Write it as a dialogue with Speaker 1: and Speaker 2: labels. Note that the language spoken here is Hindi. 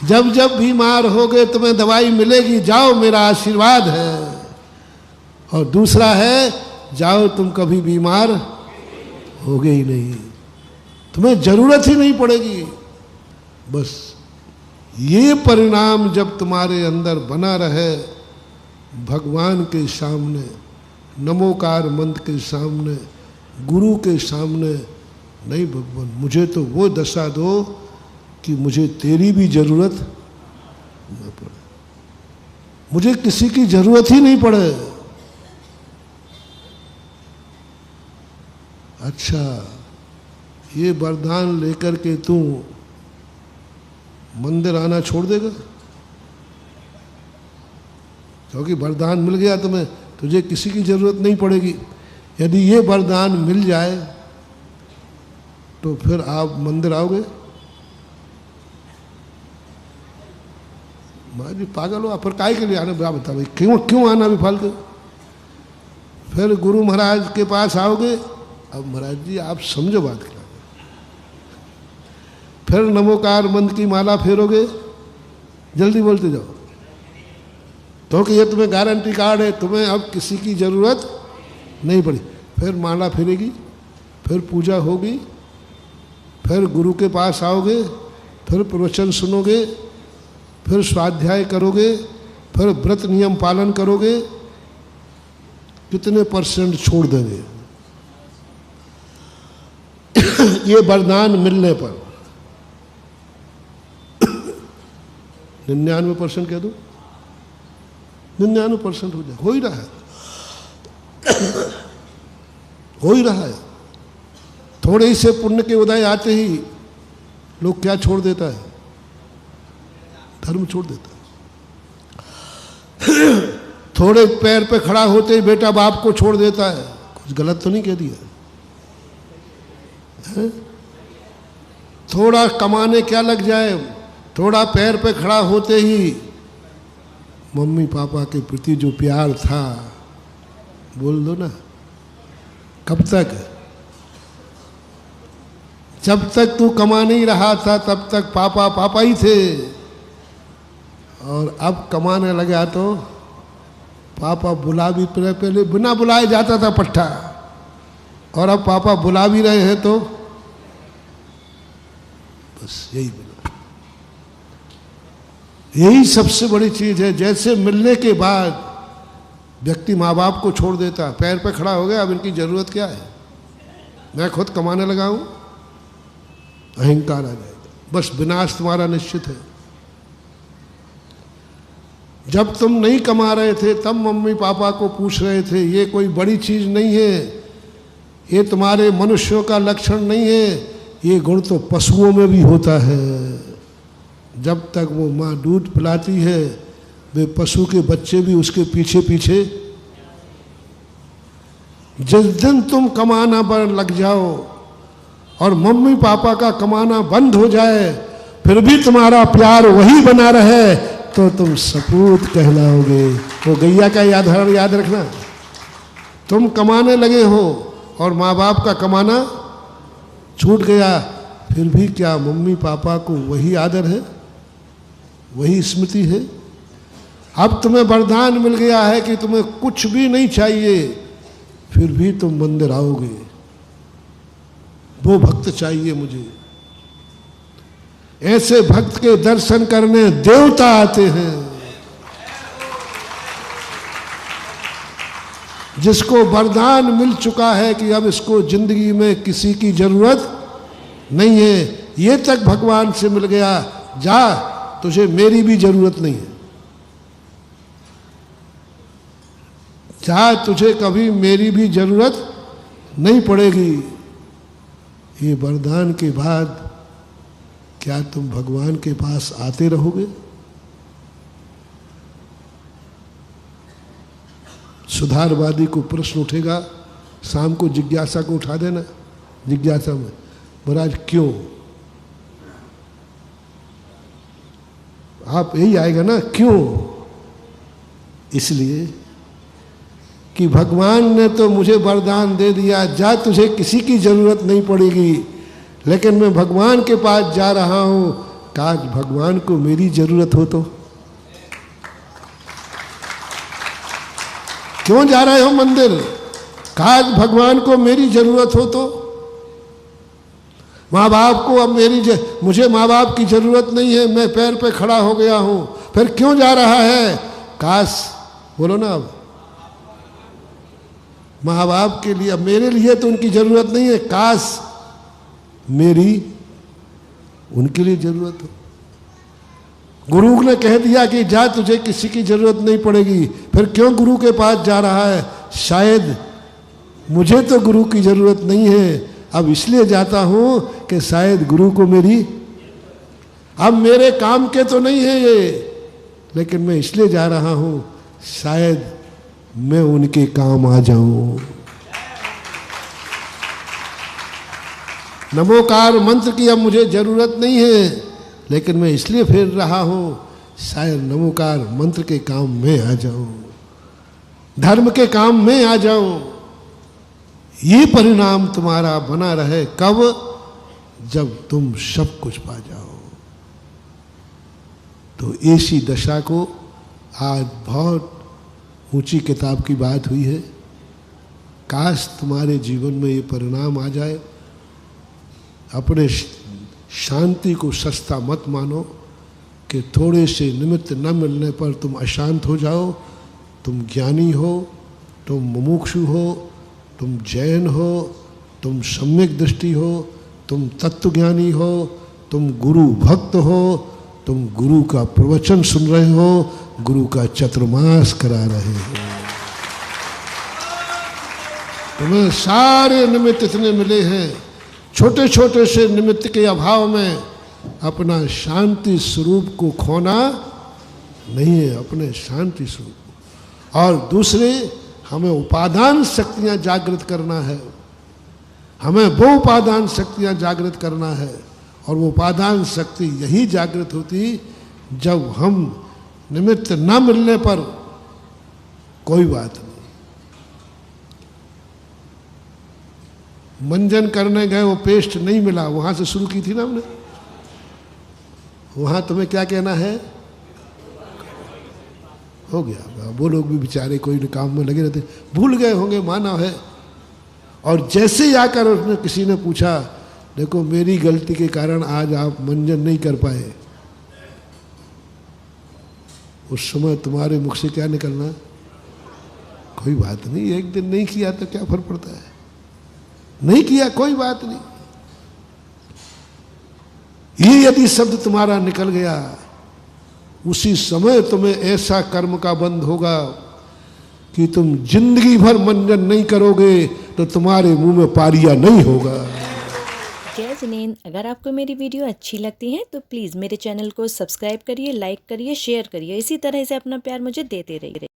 Speaker 1: जब जब बीमार होगे तुम्हें दवाई मिलेगी, जाओ मेरा आशीर्वाद है। और दूसरा है, जाओ तुम कभी बीमार होगे ही नहीं, तुम्हें जरूरत ही नहीं पड़ेगी। बस ये परिणाम जब तुम्हारे अंदर बना रहे, भगवान के सामने, नमोकार मंत्र के सामने, गुरु के सामने, नहीं भगवान मुझे तो वो दशा दो कि मुझे तेरी भी जरूरत न पड़े, मुझे किसी की जरूरत ही नहीं पड़े। अच्छा, ये वरदान लेकर के तू मंदिर आना छोड़ देगा? क्योंकि वरदान मिल गया तुम्हें, तुझे किसी की जरूरत नहीं पड़ेगी। यदि ये वरदान मिल जाए तो फिर आप मंदिर आओगे? महाराज जी पागल हो, फिर काय के लिए आना? आप बताओ क्यों आना भी फालतू? फिर गुरु महाराज के पास आओगे, अब महाराज जी आप समझो बात क्या। फिर नमोकार मंत्र की माला फेरोगे, जल्दी बोलते जाओ, तो कि ये तुम्हें गारंटी कार्ड है, तुम्हें अब किसी की जरूरत नहीं पड़ी। फिर माला फेरेगी, फिर पूजा होगी, फिर गुरु के पास आओगे, फिर प्रवचन सुनोगे, फिर स्वाध्याय करोगे, फिर व्रत नियम पालन करोगे, कितने परसेंट छोड़ देंगे? ये वरदान मिलने पर 99% कह दो, 99% हो जाए। हो ही रहा है, हो ही रहा है। थोड़े ही से पुण्य के उदय आते ही लोग क्या छोड़ देता है? धर्म छोड़ देता है। थोड़े पैर पे खड़ा होते ही बेटा बाप को छोड़ देता है। कुछ गलत तो नहीं कह दिया? थोड़ा कमाने क्या लग जाए, थोड़ा पैर पे खड़ा होते ही मम्मी पापा के प्रति जो प्यार था, बोल दो ना, कब तक? जब तक तू कमा नहीं रहा था तब तक पापा पापा ही थे, और अब कमाने लगा तो पापा बुला भी, पहले बिना बुलाए जाता था पट्टा, और अब पापा बुला भी रहे हैं तो बस यही मिला। यही सबसे बड़ी चीज है। जैसे मिलने के बाद व्यक्ति माँ बाप को छोड़ देता, पैर पे खड़ा हो गया, अब इनकी जरूरत क्या है, मैं खुद कमाने लगा हूं, अहंकार आ जाएगा, बस विनाश तुम्हारा निश्चित है। जब तुम नहीं कमा रहे थे तब मम्मी पापा को पूछ रहे थे, ये कोई बड़ी चीज नहीं है, ये तुम्हारे मनुष्यों का लक्षण नहीं है, ये गुण तो पशुओं में भी होता है। जब तक वो माँ दूध पिलाती है, वे पशु के बच्चे भी उसके पीछे पीछे। जिस दिन तुम कमाना पर लग जाओ और मम्मी पापा का कमाना बंद हो जाए, फिर भी तुम्हारा प्यार वही बना रहे, तो तुम सपूत कहलाओगे। वो गैया का उदाहरण याद रखना। तुम कमाने लगे हो और माँ बाप का कमाना छूट गया, फिर भी क्या मम्मी पापा को वही आदर है, वही स्मृति है? अब तुम्हें वरदान मिल गया है कि तुम्हें कुछ भी नहीं चाहिए, फिर भी तुम मंदिर आओगे। वो भक्त चाहिए मुझे। ऐसे भक्त के दर्शन करने देवता आते हैं। जिसको वरदान मिल चुका है कि अब इसको जिंदगी में किसी की जरूरत नहीं है, ये तक भगवान से मिल गया, जा तुझे मेरी भी जरूरत नहीं है, जा तुझे कभी मेरी भी जरूरत नहीं पड़ेगी। ये वरदान के बाद क्या तुम भगवान के पास आते रहोगे? सुधारवादी को प्रश्न उठेगा, शाम को जिज्ञासा को उठा देना, जिज्ञासा में, महाराज क्यों? आप यही आएगा ना, क्यों? इसलिए कि भगवान ने तो मुझे वरदान दे दिया, जा तुझे किसी की जरूरत नहीं पड़ेगी, लेकिन मैं भगवान के पास जा रहा हूं, काश भगवान को मेरी जरूरत हो तो। क्यों जा रहे हो मंदिर? काश भगवान को मेरी जरूरत हो तो। माँ बाप को अब मुझे माँ बाप की जरूरत नहीं है, मैं पैर पे खड़ा हो गया हूं, फिर क्यों जा रहा है? काश, बोलो ना, अब माँ बाप के लिए, अब मेरे लिए तो उनकी जरूरत नहीं है, काश मेरी उनके लिए जरूरत हो। गुरु ने कह दिया कि जा, तुझे किसी की जरूरत नहीं पड़ेगी, फिर क्यों गुरु के पास जा रहा है? शायद मुझे तो गुरु की जरूरत नहीं है, अब इसलिए जाता हूं कि शायद गुरु को मेरी, अब मेरे काम के तो नहीं है ये, लेकिन मैं इसलिए जा रहा हूं शायद मैं उनके काम आ जाऊं। नमोकार मंत्र की अब मुझे जरूरत नहीं है, लेकिन मैं इसलिए फिर रहा हूं शायद नमोकार मंत्र के काम में आ जाऊं, धर्म के काम में आ जाऊं। ये परिणाम तुम्हारा बना रहे कब? जब तुम सब कुछ पा जाओ। तो ऐसी दशा को आज बहुत ऊंची किताब की बात हुई है। काश तुम्हारे जीवन में ये परिणाम आ जाए। अपने शांति को सस्ता मत मानो कि थोड़े से निमित्त न मिलने पर तुम अशांत हो जाओ। तुम ज्ञानी हो, तुम मुमुक्षु हो, तुम जैन हो, तुम सम्यक दृष्टि हो, तुम तत्वज्ञानी हो, तुम गुरु भक्त हो, तुम गुरु का प्रवचन सुन रहे हो, गुरु का चतुर्मास करा रहे हो। तुम्हें सारे निमित्त इतने मिले हैं, छोटे छोटे से निमित्त के अभाव में अपना शांति स्वरूप को खोना नहीं है, अपने शांति स्वरूप। और दूसरे, हमें उपादान शक्तियां जागृत करना है, हमें वो उपादान शक्तियां जागृत करना है। और वो उपादान शक्ति यही जागृत होती जब हम निमित्त न मिलने पर कोई बात नहीं, मंजन करने गए, वो पेस्ट नहीं मिला, वहां से शुरू की थी ना हमने, वहां तुम्हें क्या कहना है? हो गया। वो लोग भी बेचारे कोई काम में लगे रहते, भूल गए होंगे, माना है। और जैसे ही आकर उसने किसी ने पूछा, देखो मेरी गलती के कारण आज आप मंजन नहीं कर पाए, उस समय तुम्हारे मुख से क्या निकलना? कोई बात नहीं, एक दिन नहीं किया तो क्या फर्क पड़ता है, नहीं किया कोई बात नहीं। ये यदि शब्द तुम्हारा निकल गया, उसी समय तुम्हें ऐसा कर्म का बंध होगा कि तुम जिंदगी भर मंजन नहीं करोगे तो तुम्हारे मुंह में पारिया नहीं होगा।
Speaker 2: जय जिनेंद्र, अगर आपको मेरी वीडियो अच्छी लगती है तो प्लीज़ मेरे चैनल को सब्सक्राइब करिए, लाइक करिए, शेयर करिए। इसी तरह से अपना प्यार मुझे देते रहिए।